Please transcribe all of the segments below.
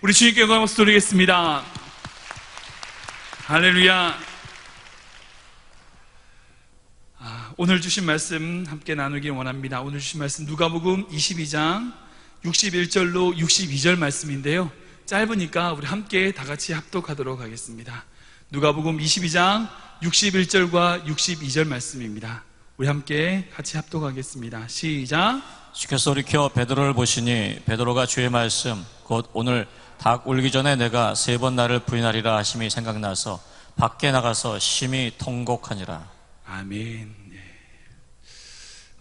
우리 주님께 영광 박수 드리겠습니다. 할렐루야. 오늘 주신 말씀 함께 나누길 원합니다. 오늘 주신 말씀 누가복음 22장 61절로 62절 말씀인데요, 짧으니까 우리 함께 다 같이 합독하도록 하겠습니다. 누가복음 22장 61절과 62절 말씀입니다. 우리 함께 같이 합독하겠습니다. 시작. 주께서 돌이켜 베드로를 보시니 베드로가 주의 말씀 곧 오늘 닭 울기 전에 내가 3번 나를 부인하리라 하심이 생각나서 밖에 나가서 심히 통곡하니라. 아멘.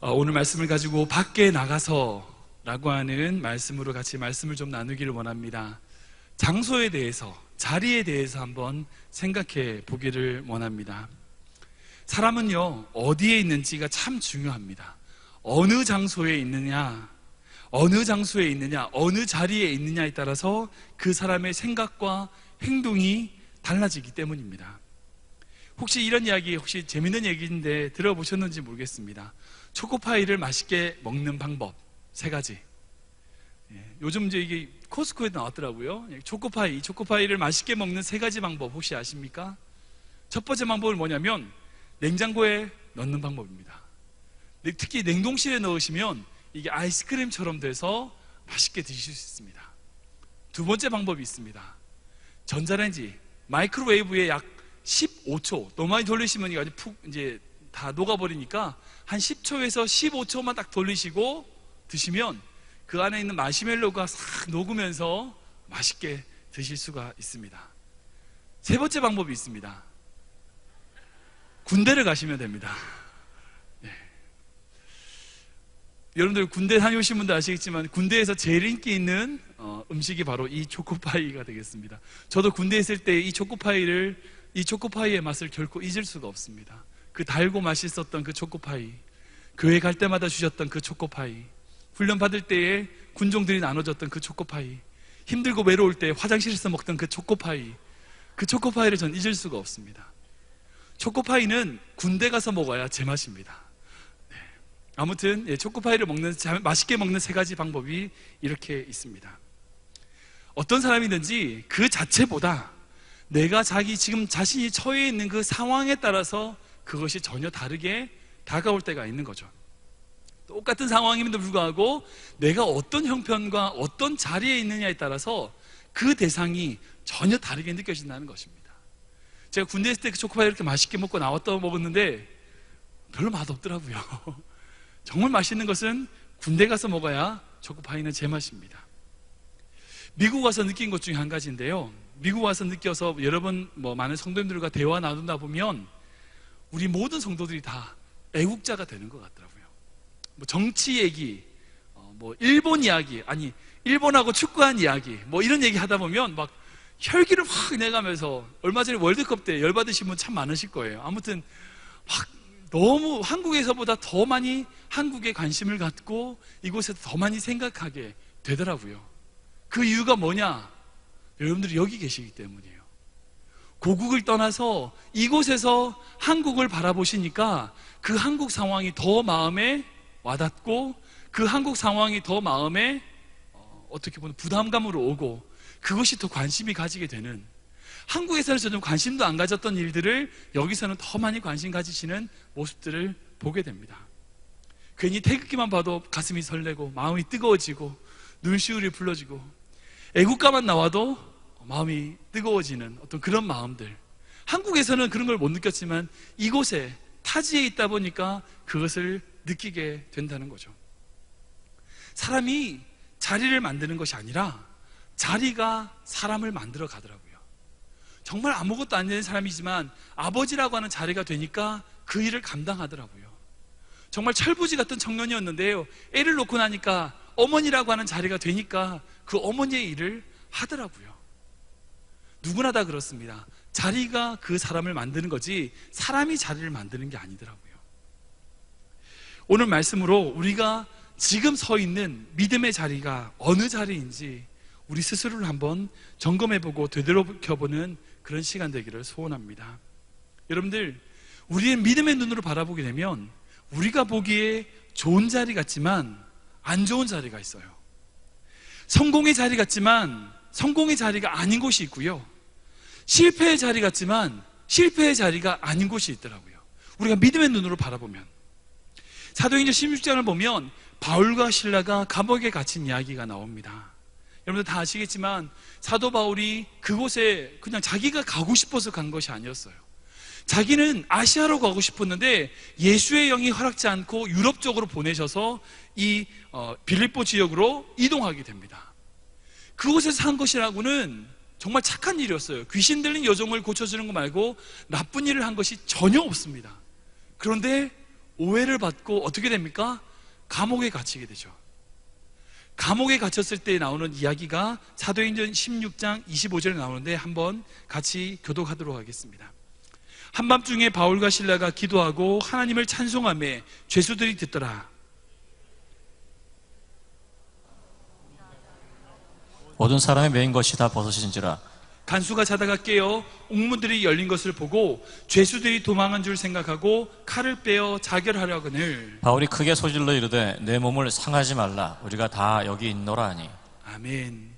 오늘 말씀을 가지고 밖에 나가서 라고 하는 말씀으로 같이 말씀을 좀 나누기를 원합니다. 장소에 대해서, 자리에 대해서 한번 생각해 보기를 원합니다. 사람은요, 어디에 있는지가 참 중요합니다. 어느 장소에 있느냐, 어느 자리에 있느냐에 따라서 그 사람의 생각과 행동이 달라지기 때문입니다. 혹시 이런 이야기, 혹시 재밌는 얘기인데 들어보셨는지 모르겠습니다. 초코파이를 맛있게 먹는 방법 3가지. 요즘 이제 이게 코스코에 나왔더라고요. 초코파이를 맛있게 먹는 3가지 방법 혹시 아십니까? 첫 번째 방법은 뭐냐면 냉장고에 넣는 방법입니다. 특히 냉동실에 넣으시면 이게 아이스크림처럼 돼서 맛있게 드실 수 있습니다. 두 번째 방법이 있습니다. 전자레인지, 마이크로웨이브에 약 15초, 너무 많이 돌리시면 이게 아주 푹 이제 다 녹아버리니까 한 10초에서 15초만 딱 돌리시고 드시면 그 안에 있는 마시멜로가 싹 녹으면서 맛있게 드실 수가 있습니다. 세 번째 방법이 있습니다. 군대를 가시면 됩니다. 여러분들 군대 다녀오신 분들 아시겠지만 군대에서 제일 인기 있는 음식이 바로 이 초코파이가 되겠습니다. 저도 군대에 있을 때 이 초코파이의 맛을 결코 잊을 수가 없습니다. 그 달고 맛있었던 그 초코파이, 교회 갈 때마다 주셨던 그 초코파이, 훈련 받을 때에 군종들이 나눠줬던 그 초코파이, 힘들고 외로울 때 화장실에서 먹던 그 초코파이를 전 잊을 수가 없습니다. 초코파이는 군대 가서 먹어야 제맛입니다. 아무튼 초코파이를 맛있게 먹는 3가지 방법이 이렇게 있습니다. 어떤 사람이든지 그 자체보다 내가 지금 자신이 처해 있는 그 상황에 따라서 그것이 전혀 다르게 다가올 때가 있는 거죠. 똑같은 상황임에도 불구하고 내가 어떤 형편과 어떤 자리에 있느냐에 따라서 그 대상이 전혀 다르게 느껴진다는 것입니다. 제가 군대 있을 때 그 초코파이 이렇게 맛있게 먹고 먹었는데 별로 맛없더라고요. 정말 맛있는 것은 군대 가서 먹어야 초코파이는 제맛입니다. 미국 와서 느낀 것 중에 한 가지인데요, 미국 와서 느껴서 여러 번 많은 성도님들과 대화 나누다 보면 우리 모든 성도들이 다 애국자가 되는 것 같더라고요. 정치 얘기, 일본 이야기, 일본하고 축구한 이야기, 이런 얘기 하다 보면 막 혈기를 확 내가면서, 얼마 전에 월드컵 때 열받으신 분 참 많으실 거예요. 아무튼 막 너무 한국에서보다 더 많이 한국에 관심을 갖고 이곳에서 더 많이 생각하게 되더라고요. 그 이유가 뭐냐? 여러분들이 여기 계시기 때문이에요. 고국을 떠나서 이곳에서 한국을 바라보시니까 그 한국 상황이 더 마음에 와닿고 그 한국 상황이 더 마음에 어떻게 보면 부담감으로 오고 그것이 더 관심이 가지게 되는, 한국에서는 전혀 관심도 안 가졌던 일들을 여기서는 더 많이 관심 가지시는 모습들을 보게 됩니다. 괜히 태극기만 봐도 가슴이 설레고 마음이 뜨거워지고 눈시울이 불러지고 애국가만 나와도 마음이 뜨거워지는 어떤 그런 마음들, 한국에서는 그런 걸 못 느꼈지만 이곳에 타지에 있다 보니까 그것을 느끼게 된다는 거죠. 사람이 자리를 만드는 것이 아니라 자리가 사람을 만들어 가더라고요. 정말 아무것도 안 되는 사람이지만 아버지라고 하는 자리가 되니까 그 일을 감당하더라고요. 정말 철부지 같은 청년이었는데요, 애를 놓고 나니까 어머니라고 하는 자리가 되니까 그 어머니의 일을 하더라고요. 누구나 다 그렇습니다. 자리가 그 사람을 만드는 거지 사람이 자리를 만드는 게 아니더라고요. 오늘 말씀으로 우리가 지금 서 있는 믿음의 자리가 어느 자리인지 우리 스스로를 한번 점검해보고 되돌아보는 그런 시간 되기를 소원합니다. 여러분들, 우리의 믿음의 눈으로 바라보게 되면 우리가 보기에 좋은 자리 같지만 안 좋은 자리가 있어요. 성공의 자리 같지만 성공의 자리가 아닌 곳이 있고요, 실패의 자리 같지만 실패의 자리가 아닌 곳이 있더라고요. 우리가 믿음의 눈으로 바라보면. 사도행전 16장을 보면 바울과 실라가 감옥에 갇힌 이야기가 나옵니다. 여러분들 다 아시겠지만 사도 바울이 그곳에 그냥 자기가 가고 싶어서 간 것이 아니었어요. 자기는 아시아로 가고 싶었는데 예수의 영이 허락지 않고 유럽 쪽으로 보내셔서 이 빌립보 지역으로 이동하게 됩니다. 그곳에서 산 것이라고는 정말 착한 일이었어요. 귀신 들린 여종을 고쳐주는 거 말고 나쁜 일을 한 것이 전혀 없습니다. 그런데 오해를 받고 어떻게 됩니까? 감옥에 갇히게 되죠. 감옥에 갇혔을 때 나오는 이야기가 사도행전 16장 25절에 나오는데 한번 같이 교독하도록 하겠습니다. 한밤중에 바울과 실라가 기도하고 하나님을 찬송하며 죄수들이 듣더라. 모든 사람의 메인 것이 다 벗어진지라. 간수가 자다가 깨어 옥문들이 열린 것을 보고 죄수들이 도망한 줄 생각하고 칼을 빼어 자결하려거늘. 바울이 크게 소질러 이르되 내 몸을 상하지 말라. 우리가 다 여기 있노라 하니. 아멘.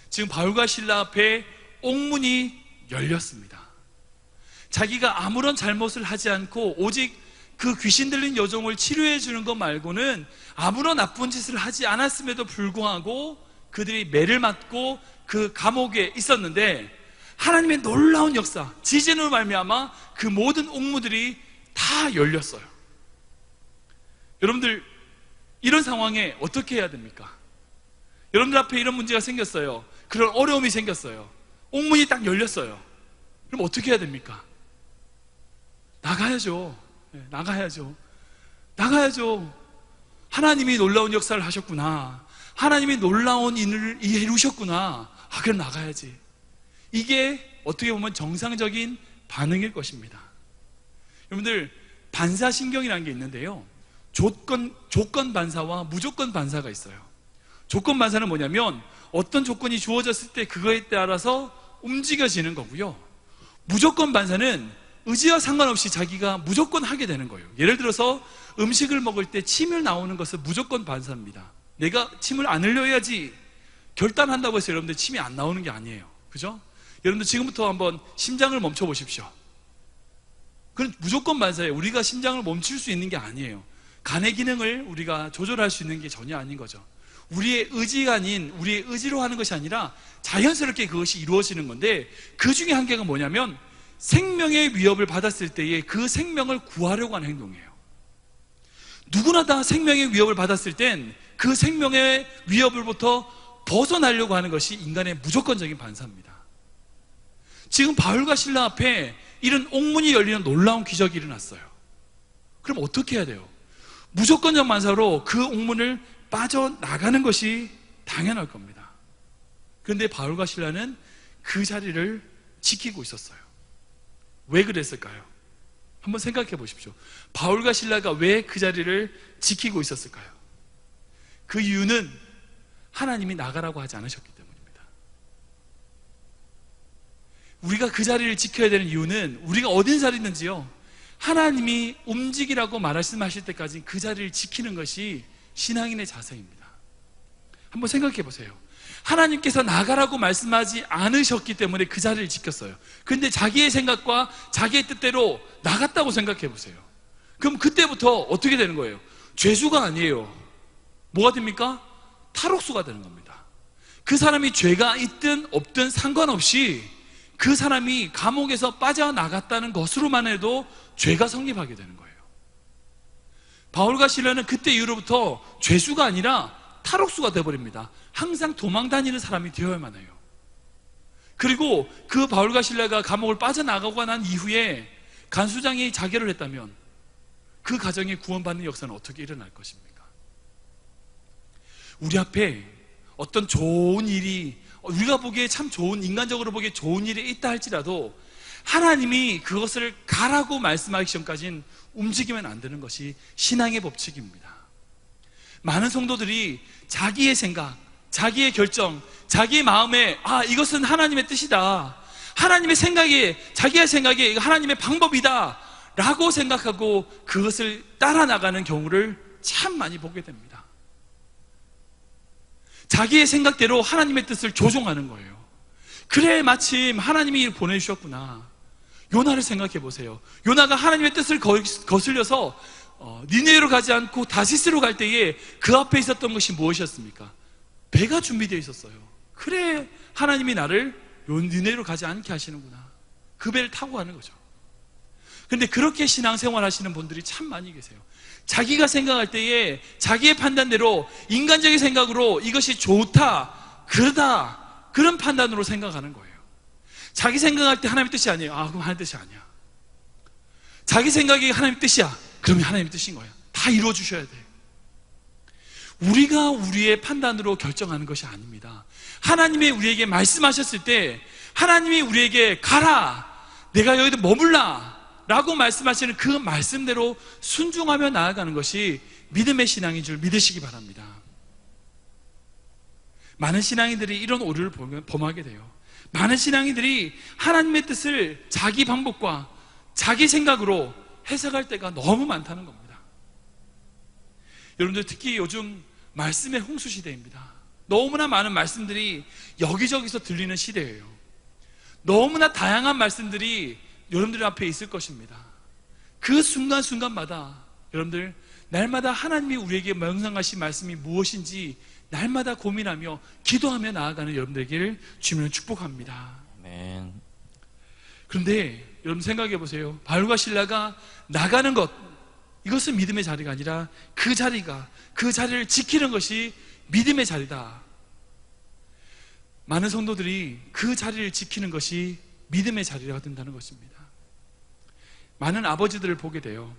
지금 바울과 실라 앞에 옥문이 열렸습니다. 자기가 아무런 잘못을 하지 않고 오직 그 귀신 들린 여종을 치료해 주는 것 말고는 아무런 나쁜 짓을 하지 않았음에도 불구하고 그들이 매를 맞고 그 감옥에 있었는데 하나님의 놀라운 역사, 지진으로 말미암아 그 모든 옥무들이 다 열렸어요. 여러분들 이런 상황에 어떻게 해야 됩니까? 여러분들 앞에 이런 문제가 생겼어요. 그런 어려움이 생겼어요. 옥문이 딱 열렸어요. 그럼 어떻게 해야 됩니까? 나가야죠. 나가야죠. 나가야죠. 하나님이 놀라운 역사를 하셨구나. 하나님이 놀라운 일을 이루셨구나. 그럼 나가야지. 이게 어떻게 보면 정상적인 반응일 것입니다. 여러분들 반사신경이라는 게 있는데요, 조건 반사와 무조건 반사가 있어요. 조건 반사는 뭐냐면 어떤 조건이 주어졌을 때 그거에 따라서 움직여지는 거고요, 무조건 반사는 의지와 상관없이 자기가 무조건 하게 되는 거예요. 예를 들어서 음식을 먹을 때 침을 나오는 것은 무조건 반사입니다. 내가 침을 안 흘려야지 결단한다고 해서 여러분들 침이 안 나오는 게 아니에요. 그죠? 여러분들 지금부터 한번 심장을 멈춰 보십시오. 그건 무조건 반사예요. 우리가 심장을 멈출 수 있는 게 아니에요. 간의 기능을 우리가 조절할 수 있는 게 전혀 아닌 거죠. 우리의 의지가 아닌 우리의 의지로 하는 것이 아니라 자연스럽게 그것이 이루어지는 건데, 그 중에 한계가 뭐냐면 생명의 위협을 받았을 때에 그 생명을 구하려고 하는 행동이에요. 누구나 다 생명의 위협을 받았을 땐 그 생명의 위협으로부터 벗어나려고 하는 것이 인간의 무조건적인 반사입니다. 지금 바울과 실라 앞에 이런 옥문이 열리는 놀라운 기적이 일어났어요. 그럼 어떻게 해야 돼요? 무조건적 반사로 그 옥문을 빠져나가는 것이 당연할 겁니다. 그런데 바울과 실라는 그 자리를 지키고 있었어요. 왜 그랬을까요? 한번 생각해 보십시오. 바울과 실라가 왜 그 자리를 지키고 있었을까요? 그 이유는 하나님이 나가라고 하지 않으셨기 때문입니다. 우리가 그 자리를 지켜야 되는 이유는 우리가 어딘 자리든지요, 하나님이 움직이라고 말씀하실 때까지 그 자리를 지키는 것이 신앙인의 자세입니다. 한번 생각해 보세요. 하나님께서 나가라고 말씀하지 않으셨기 때문에 그 자리를 지켰어요. 그런데 자기의 생각과 자기의 뜻대로 나갔다고 생각해 보세요. 그럼 그때부터 어떻게 되는 거예요? 죄수가 아니에요. 뭐가 됩니까? 탈옥수가 되는 겁니다. 그 사람이 죄가 있든 없든 상관없이 그 사람이 감옥에서 빠져나갔다는 것으로만 해도 죄가 성립하게 되는 거예요. 바울과 실라는 그때 이후로부터 죄수가 아니라 탈옥수가 되어버립니다. 항상 도망다니는 사람이 되어야만 해요. 그리고 그 바울과 실라가 감옥을 빠져나가고 난 이후에 간수장이 자결을 했다면 그 가정에 구원받는 역사는 어떻게 일어날 것입니까? 우리 앞에 어떤 좋은 일이, 우리가 보기에 참 좋은, 인간적으로 보기에 좋은 일이 있다 할지라도 하나님이 그것을 가라고 말씀하기 전까지는 움직이면 안 되는 것이 신앙의 법칙입니다. 많은 성도들이 자기의 생각, 자기의 결정, 자기의 마음에 이것은 하나님의 뜻이다, 하나님의 생각이, 자기의 생각이 하나님의 방법이다 라고 생각하고 그것을 따라 나가는 경우를 참 많이 보게 됩니다. 자기의 생각대로 하나님의 뜻을 조종하는 거예요. 그래, 마침 하나님이 보내주셨구나. 요나를 생각해 보세요. 요나가 하나님의 뜻을 거슬려서 니네로 가지 않고 다시스로 갈 때에 그 앞에 있었던 것이 무엇이었습니까? 배가 준비되어 있었어요. 그래, 하나님이 나를 니네로 가지 않게 하시는구나. 그 배를 타고 가는 거죠. 그런데 그렇게 신앙생활 하시는 분들이 참 많이 계세요. 자기가 생각할 때에 자기의 판단대로, 인간적인 생각으로 이것이 좋다, 그러다, 그런 판단으로 생각하는 거예요. 자기 생각할 때 하나님의 뜻이 아니에요. 아, 그럼 하나님의 뜻이 아니야. 자기 생각이 하나님의 뜻이야. 그러면 하나님의 뜻인 거야. 다 이루어 주셔야 돼요. 우리가 우리의 판단으로 결정하는 것이 아닙니다. 하나님이 우리에게 말씀하셨을 때, 하나님이 우리에게 가라, 내가 여기도 머물라 라고 말씀하시는 그 말씀대로 순종하며 나아가는 것이 믿음의 신앙인 줄 믿으시기 바랍니다. 많은 신앙인들이 이런 오류를 범하게 돼요. 많은 신앙인들이 하나님의 뜻을 자기 방법과 자기 생각으로 해석할 때가 너무 많다는 겁니다. 여러분들, 특히 요즘 말씀의 홍수 시대입니다. 너무나 많은 말씀들이 여기저기서 들리는 시대예요. 너무나 다양한 말씀들이 여러분들 앞에 있을 것입니다. 그 순간순간마다 여러분들, 날마다 하나님이 우리에게 명상하신 말씀이 무엇인지 날마다 고민하며 기도하며 나아가는 여러분들에게 주님을 축복합니다. 아멘. 그런데 여러분 생각해 보세요. 바울과 실라가 나가는 것, 이것은 믿음의 자리가 아니라 그 자리를 지키는 것이 믿음의 자리다. 많은 성도들이 그 자리를 지키는 것이 믿음의 자리가 된다는 것입니다. 많은 아버지들을 보게 돼요.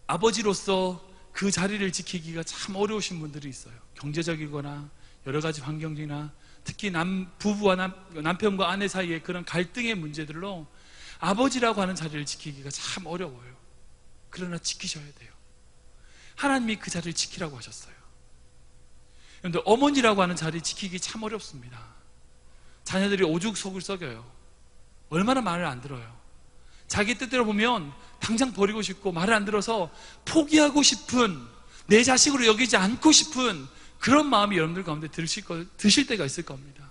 아버지로서 그 자리를 지키기가 참 어려우신 분들이 있어요. 경제적이거나 여러 가지 환경이나 특히 부부와 남편과 아내 사이의 그런 갈등의 문제들로 아버지라고 하는 자리를 지키기가 참 어려워요. 그러나 지키셔야 돼요. 하나님이 그 자리를 지키라고 하셨어요. 그런데 어머니라고 하는 자리 지키기 참 어렵습니다. 자녀들이 오죽 속을 썩여요. 얼마나 말을 안 들어요. 자기 뜻대로 보면 당장 버리고 싶고, 말을 안 들어서 포기하고 싶은, 내 자식으로 여기지 않고 싶은 그런 마음이 여러분들 가운데 드실 때가 있을 겁니다.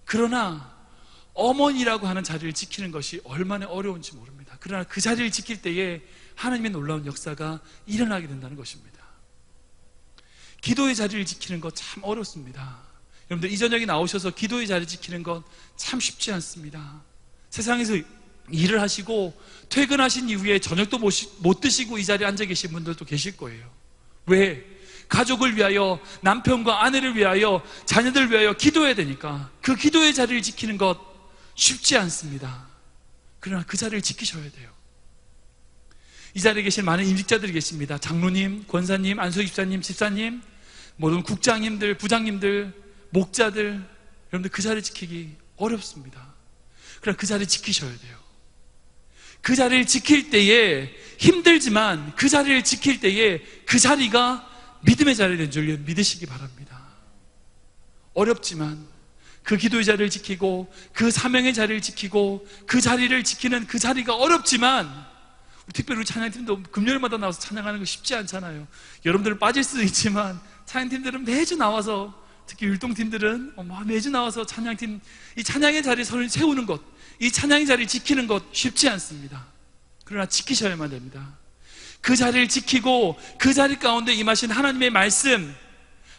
그러나 어머니라고 하는 자리를 지키는 것이 얼마나 어려운지 모릅니다. 그러나 그 자리를 지킬 때에 하나님의 놀라운 역사가 일어나게 된다는 것입니다. 기도의 자리를 지키는 것 참 어렵습니다. 여러분들, 이 저녁에 나오셔서 기도의 자리 지키는 것 참 쉽지 않습니다. 세상에서 일을 하시고 퇴근하신 이후에 저녁도 못 드시고 이 자리에 앉아 계신 분들도 계실 거예요. 왜? 가족을 위하여, 남편과 아내를 위하여, 자녀들을 위하여 기도해야 되니까. 그 기도의 자리를 지키는 것 쉽지 않습니다. 그러나 그 자리를 지키셔야 돼요. 이 자리에 계신 많은 임직자들이 계십니다. 장로님, 권사님, 안수집사님, 집사님, 모든 국장님들, 부장님들, 목자들, 여러분들 그 자리 지키기 어렵습니다. 그러나 그 자리 지키셔야 돼요. 그 자리를 지킬 때에 힘들지만, 그 자리를 지킬 때에 그 자리가 믿음의 자리가 된 줄 믿으시기 바랍니다. 어렵지만 그 기도의 자리를 지키고, 그 사명의 자리를 지키고, 그 자리를 지키는 그 자리가 어렵지만, 특별히 우리 찬양팀도 금요일마다 나와서 찬양하는 거 쉽지 않잖아요. 여러분들은 빠질 수도 있지만 찬양팀들은 매주 나와서, 특히 율동팀들은 매주 나와서 찬양팀, 이 찬양의 자리에 세우는 것, 이 찬양의 자리를 지키는 것 쉽지 않습니다. 그러나 지키셔야만 됩니다. 그 자리를 지키고 그 자리 가운데 임하신 하나님의 말씀,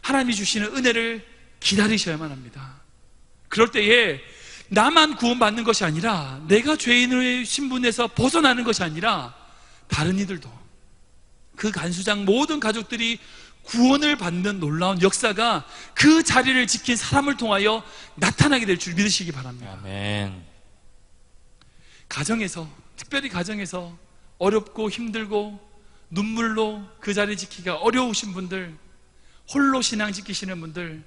하나님이 주시는 은혜를 기다리셔야만 합니다. 그럴 때에 나만 구원받는 것이 아니라, 내가 죄인의 신분에서 벗어나는 것이 아니라 다른 이들도, 그 간수장 모든 가족들이 구원을 받는 놀라운 역사가 그 자리를 지킨 사람을 통하여 나타나게 될 줄 믿으시기 바랍니다. 아멘. 가정에서, 특별히 가정에서 어렵고 힘들고 눈물로 그 자리 지키기가 어려우신 분들, 홀로 신앙 지키시는 분들,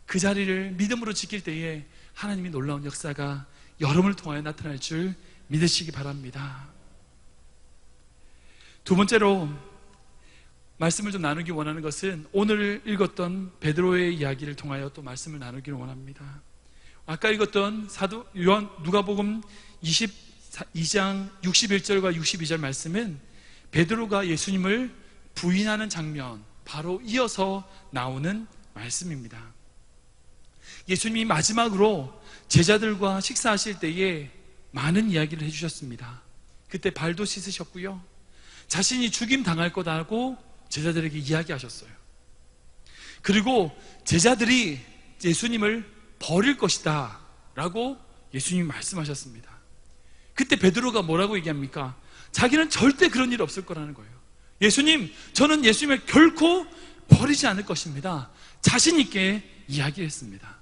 그 자리를 믿음으로 지킬 때에 하나님이 놀라운 역사가 여러분을 통하여 나타날 줄 믿으시기 바랍니다. 두 번째로 말씀을 좀 나누기 원하는 것은, 오늘 읽었던 베드로의 이야기를 통하여 또 말씀을 나누기를 원합니다. 아까 읽었던 누가복음 22장 61절과 62절 말씀은 베드로가 예수님을 부인하는 장면, 바로 이어서 나오는 말씀입니다. 예수님이 마지막으로 제자들과 식사하실 때에 많은 이야기를 해주셨습니다. 그때 발도 씻으셨고요, 자신이 죽임 당할 거다고 제자들에게 이야기하셨어요. 그리고 제자들이 예수님을 버릴 것이다 라고 예수님이 말씀하셨습니다. 그때 베드로가 뭐라고 얘기합니까? 자기는 절대 그런 일 없을 거라는 거예요. 예수님, 저는 예수님을 결코 버리지 않을 것입니다. 자신 있게 이야기했습니다.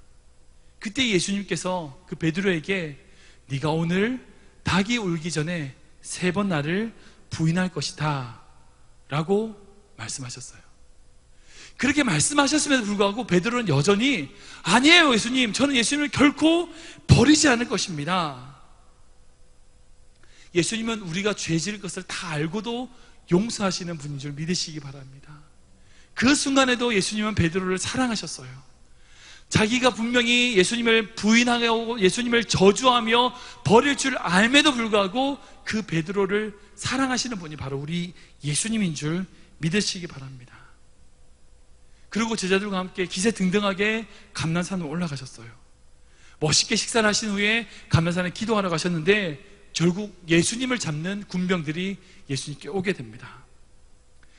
그때 예수님께서 그 베드로에게 네가 오늘 닭이 울기 전에 3번 나를 부인할 것이다 라고 말씀하셨어요. 그렇게 말씀하셨음에도 불구하고 베드로는 여전히 아니에요 예수님, 저는 예수님을 결코 버리지 않을 것입니다. 예수님은 우리가 죄 지을 것을 다 알고도 용서하시는 분인 줄 믿으시기 바랍니다. 그 순간에도 예수님은 베드로를 사랑하셨어요. 자기가 분명히 예수님을 부인하고 예수님을 저주하며 버릴 줄 알매도 불구하고 그 베드로를 사랑하시는 분이 바로 우리 예수님인 줄 믿으시기 바랍니다. 그리고 제자들과 함께 기세등등하게 감난산으로 올라가셨어요. 멋있게 식사를 하신 후에 감난산에 기도하러 가셨는데 결국 예수님을 잡는 군병들이 예수님께 오게 됩니다.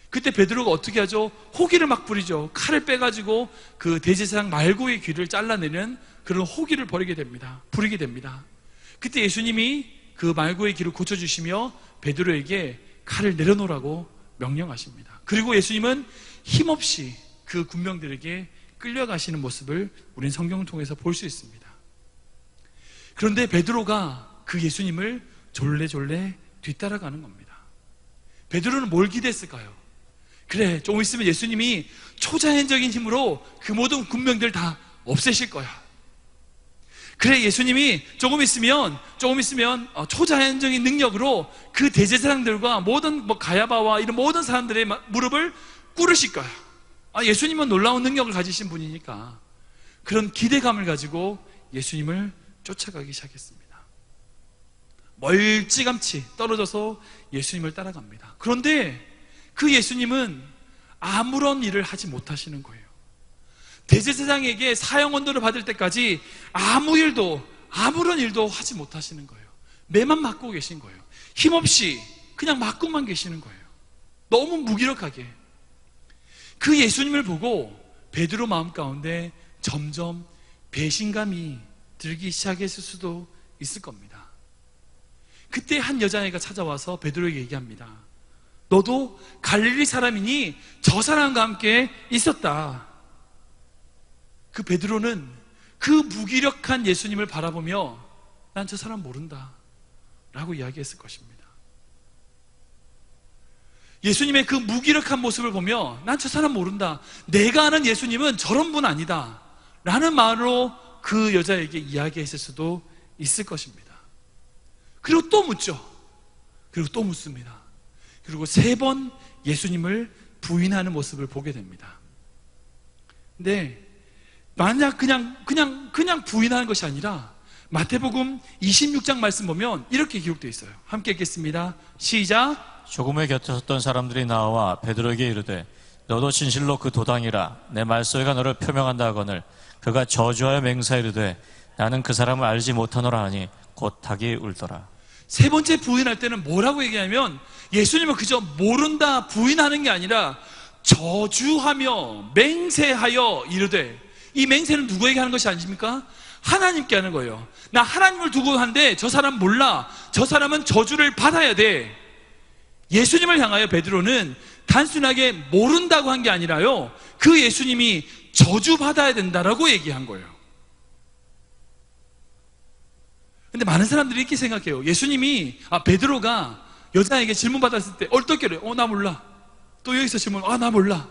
그때 베드로가 어떻게 하죠? 호기를 막 부리죠. 칼을 빼가지고 그 대제사장 말고의 귀를 잘라내는 그런 호기를 부리게 됩니다. 그때 예수님이 그 말고의 귀를 고쳐주시며 베드로에게 칼을 내려놓으라고 명령하십니다. 그리고 예수님은 힘없이 그 군병들에게 끌려가시는 모습을 우리는 성경을 통해서 볼 수 있습니다. 그런데 베드로가 그 예수님을 졸래졸래 뒤따라가는 겁니다. 베드로는 뭘 기대했을까요? 그래, 조금 있으면 예수님이 초자연적인 힘으로 그 모든 군병들 다 없애실 거야. 그래, 예수님이 조금 있으면 초자연적인 능력으로 그 대제사장들과 모든 가야바와 이런 모든 사람들의 무릎을 꿇으실 거야. 예수님은 놀라운 능력을 가지신 분이니까 그런 기대감을 가지고 예수님을 쫓아가기 시작했습니다. 멀찌감치 떨어져서 예수님을 따라갑니다. 그런데 그 예수님은 아무런 일을 하지 못하시는 거예요. 대제사장에게 사형 언도를 받을 때까지 아무런 일도 하지 못하시는 거예요. 매만 맞고 계신 거예요. 힘없이 그냥 맞고만 계시는 거예요. 너무 무기력하게. 그 예수님을 보고 베드로 마음 가운데 점점 배신감이 들기 시작했을 수도 있을 겁니다. 그때 한 여자애가 찾아와서 베드로에게 얘기합니다. 너도 갈릴리 사람이니 저 사람과 함께 있었다. 그 베드로는 그 무기력한 예수님을 바라보며 난 저 사람 모른다 라고 이야기했을 것입니다. 예수님의 그 무기력한 모습을 보며 난 저 사람 모른다, 내가 아는 예수님은 저런 분 아니다 라는 말로 그 여자에게 이야기했을 수도 있을 것입니다. 그리고 또 묻죠. 그리고 또 묻습니다. 그리고 3번 예수님을 부인하는 모습을 보게 됩니다. 근데 만약 그냥 부인하는 것이 아니라 마태복음 26장 말씀 보면 이렇게 기록되어 있어요. 함께 읽겠습니다. 시작. 조금의 곁에 섰던 사람들이 나와 베드로에게 이르되 너도 진실로 그 도당이라 내 말소리가 너를 표명한다 하거늘 그가 저주하여 맹세하이르되 나는 그 사람을 알지 못하노라 하니 곧 닭이 울더라. 3번째 부인할 때는 뭐라고 얘기하면 예수님은 그저 모른다 부인하는 게 아니라 저주하며 맹세하여 이르되, 이 맹세는 누구에게 하는 것이 아닙니까? 하나님께 하는 거예요. 나 하나님을 두고 한데 저 사람 몰라, 저 사람은 저주를 받아야 돼. 예수님을 향하여 베드로는 단순하게 모른다고 한 게 아니라요, 그 예수님이 저주받아야 된다라고 얘기한 거예요. 근데 많은 사람들이 이렇게 생각해요. 예수님이 베드로가 여자에게 질문 받았을 때 얼떨결에 나 몰라. 또 여기서 질문 나 몰라.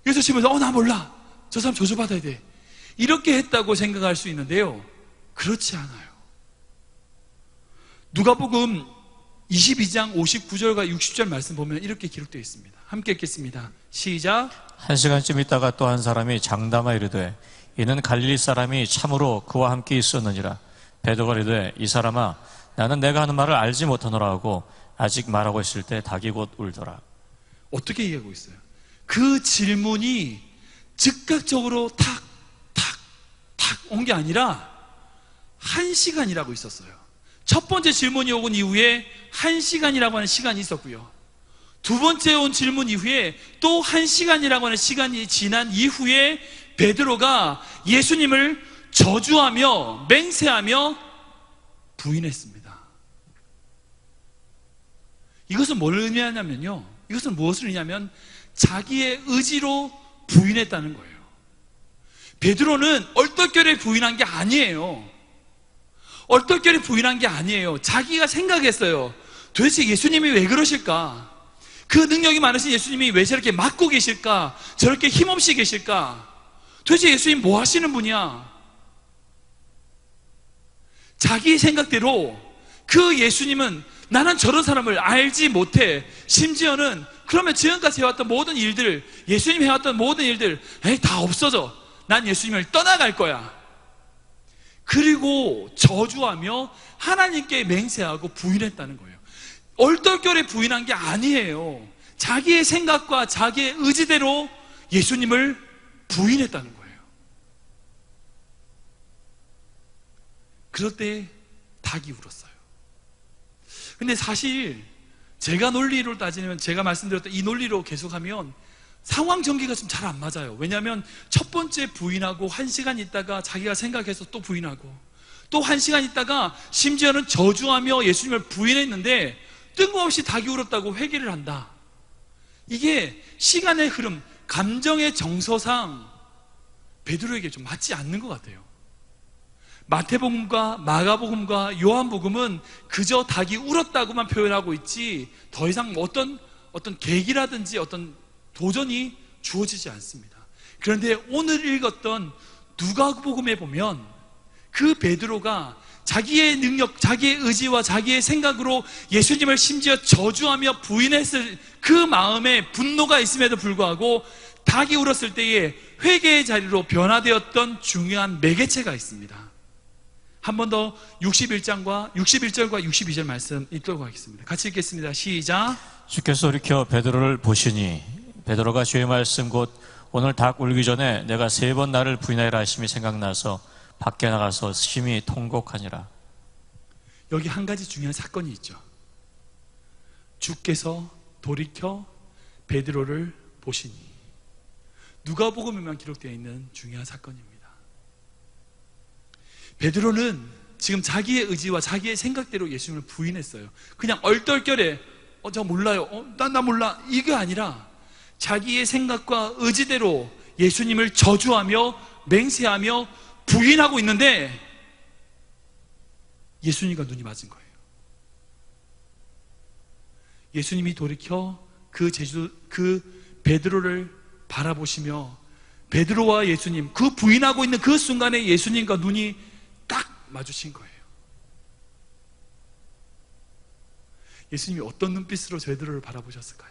여기서 질문 나 몰라. 저 사람 저주받아야 돼. 이렇게 했다고 생각할 수 있는데요, 그렇지 않아요. 누가복음 22장 59절과 60절 말씀 보면 이렇게 기록되어 있습니다. 함께 읽겠습니다. 시작. 1시간쯤 있다가 또 한 사람이 장담하 이르되 이는 갈릴리 사람이 참으로 그와 함께 있었느니라. 베드로가 이르되 이 사람아 나는 내가 하는 말을 알지 못하노라 하고 아직 말하고 있을 때 닭이 곧 울더라. 어떻게 이해하고 있어요? 그 질문이 즉각적으로 탁 탁 온 게 아니라 1시간이라고 있었어요. 첫 번째 질문이 온 이후에 1시간이라고 하는 시간이 있었고요. 두 번째 온 질문 이후에 또 1시간이라고 하는 시간이 지난 이후에 베드로가 예수님을 저주하며 맹세하며 부인했습니다. 이것은 뭘 의미하냐면요, 이것은 무엇을 의미하냐면 자기의 의지로 부인했다는 거예요. 베드로는 얼떨결에 부인한 게 아니에요. 얼떨결에 부인한 게 아니에요. 자기가 생각했어요. 도대체 예수님이 왜 그러실까? 그 능력이 많으신 예수님이 왜 저렇게 막고 계실까? 저렇게 힘없이 계실까? 도대체 예수님 뭐 하시는 분이야? 자기 생각대로 그 예수님은 나는 저런 사람을 알지 못해. 심지어는 그러면 지금까지 해왔던 모든 일들, 예수님이 해왔던 모든 일들, 다 없어져. 난 예수님을 떠나갈 거야. 그리고 저주하며 하나님께 맹세하고 부인했다는 거예요. 얼떨결에 부인한 게 아니에요. 자기의 생각과 자기의 의지대로 예수님을 부인했다는 거예요. 그럴 때 닭이 울었어요. 근데 사실 제가 논리로 따지면, 제가 말씀드렸던 이 논리로 계속하면 상황 전개가 좀 잘 안 맞아요. 왜냐하면 첫 번째 부인하고 1시간 있다가 자기가 생각해서 또 부인하고, 또 1시간 있다가 심지어는 저주하며 예수님을 부인했는데 뜬금없이 닭이 울었다고 회개를 한다. 이게 시간의 흐름, 감정의 정서상 베드로에게 좀 맞지 않는 것 같아요. 마태복음과 마가복음과 요한복음은 그저 닭이 울었다고만 표현하고 있지 더 이상 어떤 계기라든지 어떤 도전이 주어지지 않습니다. 그런데 오늘 읽었던 누가복음에 보면 그 베드로가 자기의 능력, 자기의 의지와 자기의 생각으로 예수님을 심지어 저주하며 부인했을 그 마음에 분노가 있음에도 불구하고 닭이 울었을 때에 회개의 자리로 변화되었던 중요한 매개체가 있습니다. 한 번 더 61절과 62절 말씀 읽도록 하겠습니다. 같이 읽겠습니다. 시작. 주께서 돌이켜 베드로를 보시니 베드로가 주의 말씀 곧 오늘 닭 울기 전에 내가 3번 나를 부인하리라 하심이 생각나서 밖에 나가서 심히 통곡하니라. 여기 한 가지 중요한 사건이 있죠. 주께서 돌이켜 베드로를 보시니, 누가복음에만 기록되어 있는 중요한 사건입니다. 베드로는 지금 자기의 의지와 자기의 생각대로 예수님을 부인했어요. 그냥 얼떨결에 저 몰라요, 나 몰라, 이게 아니라 자기의 생각과 의지대로 예수님을 저주하며 맹세하며 부인하고 있는데 예수님과 눈이 맞은 거예요. 예수님이 돌이켜 그 베드로를 바라보시며 베드로와 예수님, 그 부인하고 있는 그 순간에 예수님과 눈이 딱 마주친 거예요. 예수님이 어떤 눈빛으로 베드로를 바라보셨을까요?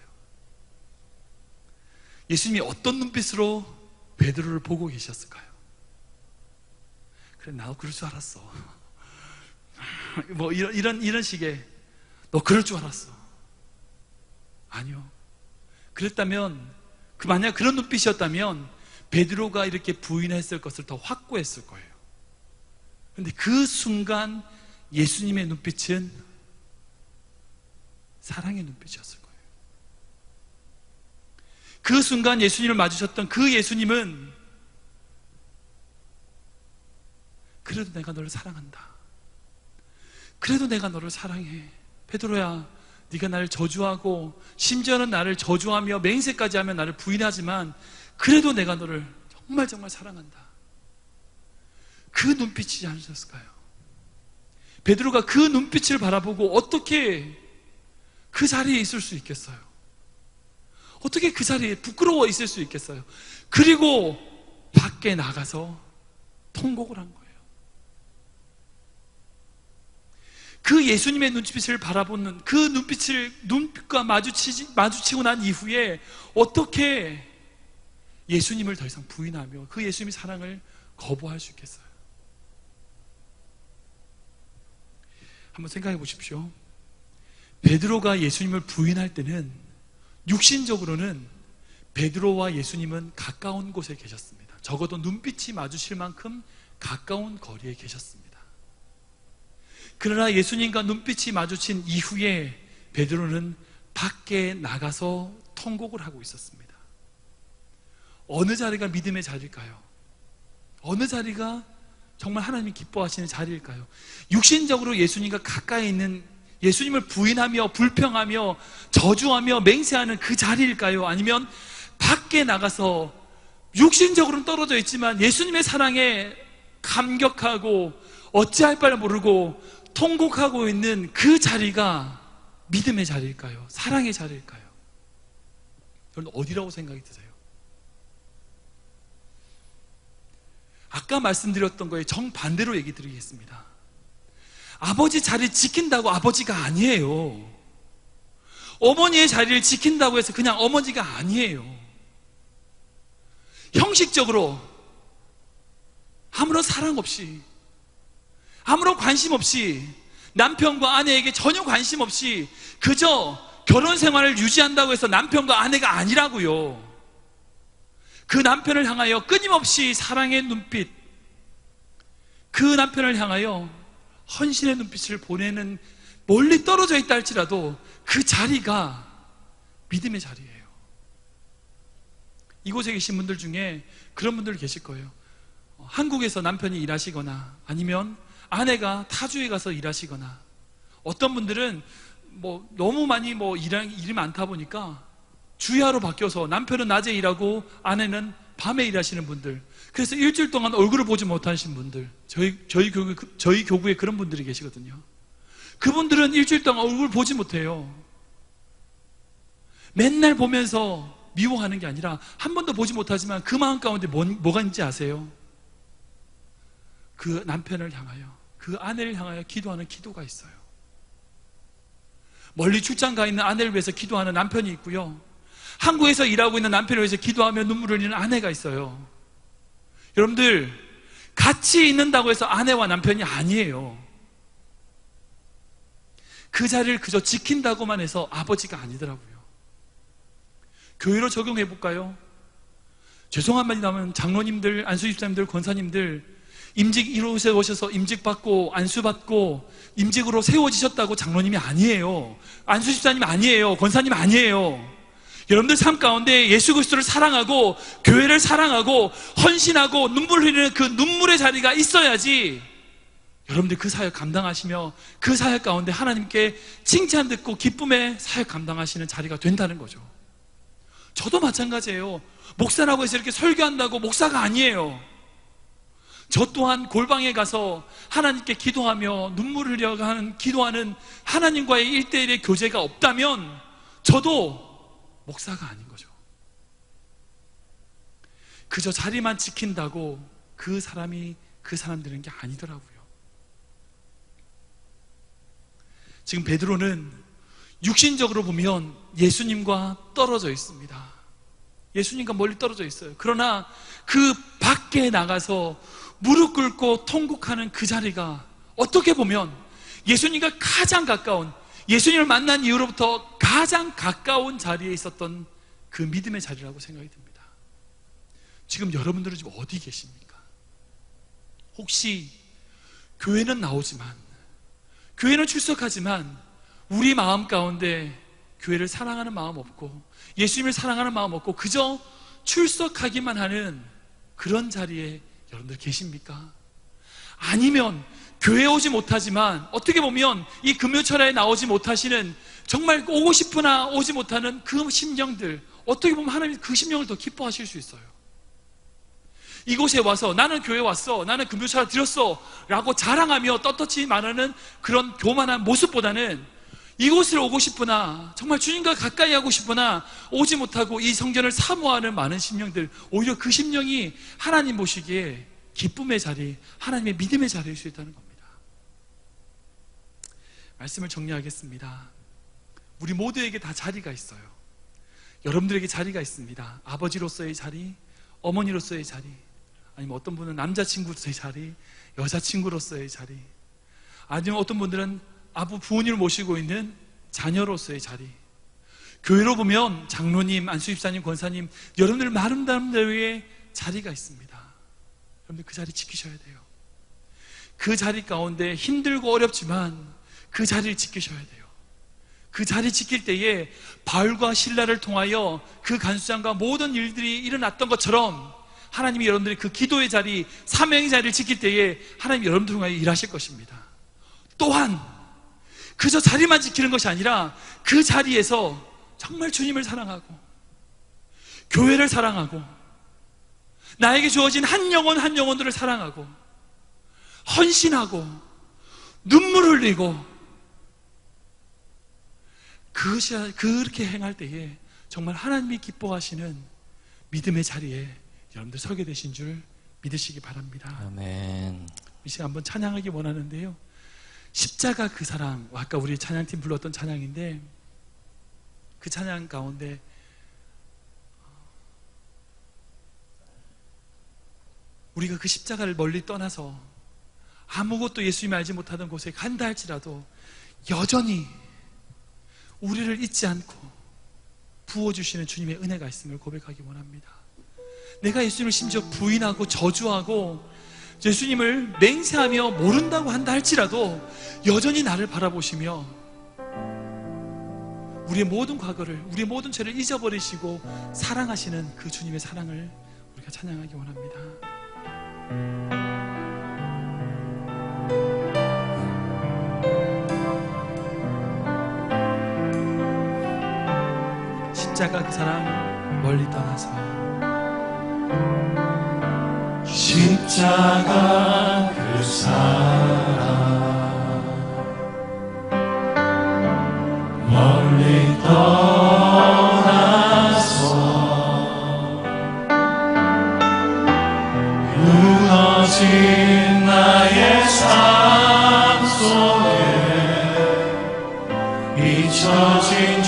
예수님이 어떤 눈빛으로 베드로를 보고 계셨을까요? 그래, 나도 그럴 줄 알았어. 뭐 이런 식의, 너 그럴 줄 알았어. 아니요. 그랬다면, 만약 그런 눈빛이었다면 베드로가 이렇게 부인했을 것을 더 확고했을 거예요. 그런데 그 순간 예수님의 눈빛은 사랑의 눈빛이었을 거예요. 그 순간 예수님을 마주쳤던 그 예수님은 그래도 내가 너를 사랑한다. 그래도 내가 너를 사랑해. 베드로야, 네가 나를 저주하고 심지어는 나를 저주하며 맹세까지 하며 나를 부인하지만 그래도 내가 너를 정말 정말 사랑한다. 그 눈빛이지 않으셨을까요? 베드로가 그 눈빛을 바라보고 어떻게 그 자리에 있을 수 있겠어요? 어떻게 그 자리에 부끄러워 있을 수 있겠어요? 그리고 밖에 나가서 통곡을 한 거예요. 그 예수님의 눈빛을 바라보는 그 눈빛과 마주치고 난 이후에 어떻게 예수님을 더 이상 부인하며 그 예수님의 사랑을 거부할 수 있겠어요? 한번 생각해 보십시오. 베드로가 예수님을 부인할 때는 육신적으로는 베드로와 예수님은 가까운 곳에 계셨습니다. 적어도 눈빛이 마주칠 만큼 가까운 거리에 계셨습니다. 그러나 예수님과 눈빛이 마주친 이후에 베드로는 밖에 나가서 통곡을 하고 있었습니다. 어느 자리가 믿음의 자리일까요? 어느 자리가 정말 하나님이 기뻐하시는 자리일까요? 육신적으로 예수님과 가까이 있는, 예수님을 부인하며 불평하며 저주하며 맹세하는 그 자리일까요? 아니면 밖에 나가서 육신적으로는 떨어져 있지만 예수님의 사랑에 감격하고 어찌할 바를 모르고 통곡하고 있는 그 자리가 믿음의 자리일까요? 사랑의 자리일까요? 여러분, 어디라고 생각이 드세요? 아까 말씀드렸던 거에 정반대로 얘기 드리겠습니다. 아버지 자리 지킨다고 아버지가 아니에요. 어머니의 자리를 지킨다고 해서 그냥 어머니가 아니에요. 형식적으로 아무런 사랑 없이, 아무런 관심 없이, 남편과 아내에게 전혀 관심 없이 그저 결혼 생활을 유지한다고 해서 남편과 아내가 아니라고요. 그 남편을 향하여 끊임없이 사랑의 눈빛, 그 남편을 향하여 헌신의 눈빛을 보내는, 멀리 떨어져 있다 할지라도 그 자리가 믿음의 자리예요. 이곳에 계신 분들 중에 그런 분들 계실 거예요. 한국에서 남편이 일하시거나 아니면 아내가 타주에 가서 일하시거나, 어떤 분들은 너무 많이 일이 많다 보니까 주야로 바뀌어서 남편은 낮에 일하고 아내는 밤에 일하시는 분들, 그래서 일주일 동안 얼굴을 보지 못하신 분들, 저희 교구에 그런 분들이 계시거든요. 그분들은 일주일 동안 얼굴을 보지 못해요. 맨날 보면서 미워하는 게 아니라 한 번도 보지 못하지만 그 마음 가운데 뭐가 있는지 아세요? 그 남편을 향하여, 그 아내를 향하여 기도하는 기도가 있어요. 멀리 출장 가 있는 아내를 위해서 기도하는 남편이 있고요, 한국에서 일하고 있는 남편을 위해서 기도하며 눈물을 흘리는 아내가 있어요. 여러분들, 같이 있는다고 해서 아내와 남편이 아니에요. 그 자리를 그저 지킨다고만 해서 아버지가 아니더라고요. 교회로 적용해 볼까요? 죄송한 말이 나오면 장로님들, 안수집사님들, 권사님들, 임직 이곳에 오셔서 임직받고 안수받고 임직으로 세워지셨다고 장로님이 아니에요. 안수집사님 아니에요. 권사님 아니에요. 여러분들 삶 가운데 예수 그리스도를 사랑하고 교회를 사랑하고 헌신하고 눈물 흘리는 그 눈물의 자리가 있어야지 여러분들 그 사역 감당하시며 그 사역 가운데 하나님께 칭찬 듣고 기쁨의 사역 감당하시는 자리가 된다는 거죠. 저도 마찬가지예요. 목사라고 해서 이렇게 설교한다고 목사가 아니에요. 저 또한 골방에 가서 하나님께 기도하며 눈물을 흘려 기도하는 하나님과의 1:1의 교제가 없다면 저도 목사가 아닌 거죠. 그저 자리만 지킨다고 그 사람이 그 사람 되는 게 아니더라고요. 지금 베드로는 육신적으로 보면 예수님과 떨어져 있습니다. 예수님과 멀리 떨어져 있어요. 그러나 그 밖에 나가서 무릎 꿇고 통곡하는 그 자리가 어떻게 보면 예수님과 가장 가까운, 예수님을 만난 이후로부터 가장 가까운 자리에 있었던 그 믿음의 자리라고 생각이 듭니다. 지금 여러분들은 지금 어디 계십니까? 혹시 교회는 나오지만, 교회는 출석하지만 우리 마음 가운데 교회를 사랑하는 마음 없고 예수님을 사랑하는 마음 없고 그저 출석하기만 하는 그런 자리에 여러분들 계십니까? 아니면 교회에 오지 못하지만 어떻게 보면 이 금요철에 나오지 못하시는, 정말 오고 싶으나 오지 못하는 그 심령들, 어떻게 보면 하나님 그 심령을 더 기뻐하실 수 있어요. 이곳에 와서 나는 교회 왔어, 나는 금요철에 드렸어 라고 자랑하며 떳떳이 말하는 그런 교만한 모습보다는 이곳을 오고 싶으나 정말 주님과 가까이 하고 싶으나 오지 못하고 이 성전을 사모하는 많은 심령들, 오히려 그 심령이 하나님 보시기에 기쁨의 자리, 하나님의 믿음의 자리일 수 있다는 겁니다. 말씀을 정리하겠습니다. 우리 모두에게 다 자리가 있어요. 여러분들에게 자리가 있습니다. 아버지로서의 자리, 어머니로서의 자리, 아니면 어떤 분은 남자친구로서의 자리, 여자친구로서의 자리, 아니면 어떤 분들은 부모님을 모시고 있는 자녀로서의 자리, 교회로 보면 장로님, 안수집사님, 권사님, 여러분들 아름다운 대로의 자리가 있습니다. 여러분들 그 자리 지키셔야 돼요. 그 자리 가운데 힘들고 어렵지만 그 자리를 지키셔야 돼요. 그 자리 지킬 때에 바울과 실라를 통하여 그 간수장과 모든 일들이 일어났던 것처럼 하나님이 여러분들이 그 기도의 자리, 사명의 자리를 지킬 때에 하나님이 여러분들 통하여 일하실 것입니다. 또한 그저 자리만 지키는 것이 아니라 그 자리에서 정말 주님을 사랑하고 교회를 사랑하고 나에게 주어진 한 영혼 한 영혼들을 사랑하고 헌신하고 눈물 흘리고 그렇게 행할 때에 정말 하나님이 기뻐하시는 믿음의 자리에 여러분들 서게 되신 줄 믿으시기 바랍니다. 아멘. 이 시간 한번 찬양하기 원하는데요, 십자가 그 사랑, 아까 우리 찬양팀 불렀던 찬양인데 그 찬양 가운데 우리가 그 십자가를 멀리 떠나서 아무것도 예수님이 알지 못하던 곳에 간다 할지라도 여전히 우리를 잊지 않고 부어주시는 주님의 은혜가 있음을 고백하기 원합니다. 내가 예수님을 심지어 부인하고 저주하고 예수님을 맹세하며 모른다고 한다 할지라도 여전히 나를 바라보시며 우리의 모든 과거를, 우리의 모든 죄를 잊어버리시고 사랑하시는 그 주님의 사랑을 우리가 찬양하기 원합니다. 십자가 그 사랑 멀리 떠나서 십자가 그 사랑 멀리 떠나서 무너진 나의 삶 속에 잊혀진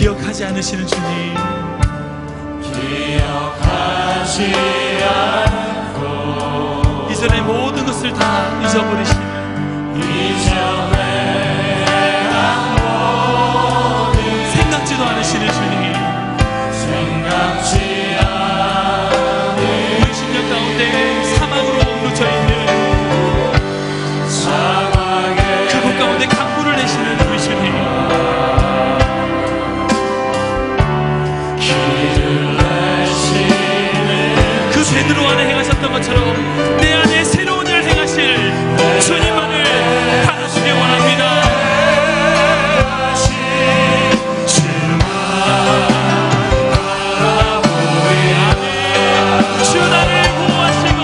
기억하지 않으시는 주님, 기억하지 않고 이전의 모든 것을 다 잊어버리시는 생각지도 않으시는 주님, 생각지 않은 우리 심령 가운데 사막으로 묻혀 있는 사막의 그곳 가운데 강물을 내시는 우리 주님, 그 베드로 안에 행하셨던 것처럼 내 안에 새로운 일을 행하실 주님만을 바라시기 원합니다. 주 나를 보호하시고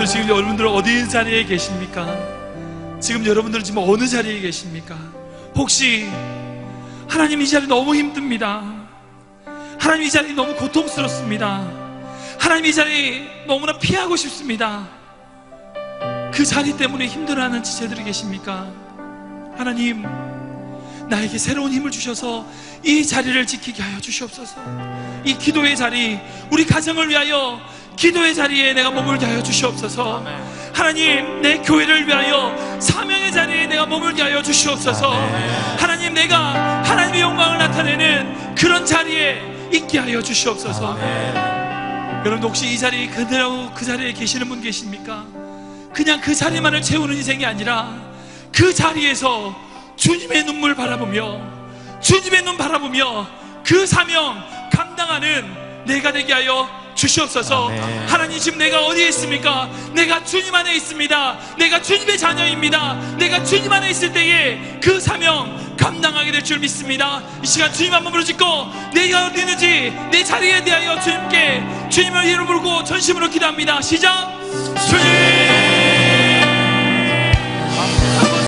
여러분들 지금 여러분들 어디 자리에 계십니까? 지금 여러분들 지금 어느 자리에 계십니까? 혹시 하나님 이 자리 너무 힘듭니다. 하나님 이 자리 너무 고통스럽습니다. 하나님 이 자리 너무나 피하고 싶습니다. 그 자리 때문에 힘들어하는 지체들이 계십니까? 하나님, 나에게 새로운 힘을 주셔서 이 자리를 지키게 하여 주시옵소서. 이 기도의 자리, 우리 가정을 위하여 기도의 자리에 내가 머물게 하여 주시옵소서. 하나님, 내 교회를 위하여 사명의 자리에 내가 머물게 하여 주시옵소서. 하나님, 내가 하나님의 영광을 나타내는 그런 자리에 있게 하여 주시옵소서. 여러분 혹시 이 자리에 그대로 그 자리에 계시는 분 계십니까? 그냥 그 자리만을 채우는 인생이 아니라 그 자리에서 주님의 눈물 바라보며 주님의 눈 바라보며 그 사명 감당하는 내가 되게 하여 주시옵소서. 하나님, 지금 내가 어디에 있습니까? 내가 주님 안에 있습니다. 내가 주님의 자녀입니다. 내가 주님 안에 있을 때에 그 사명 감당하게 될 줄 믿습니다. 이 시간 주님 한 번으로 짓고 내가 어디 있는지 내 자리에 대하여 주님께 주님을 이름 부르고 전심으로 기도합니다. 시작. 주님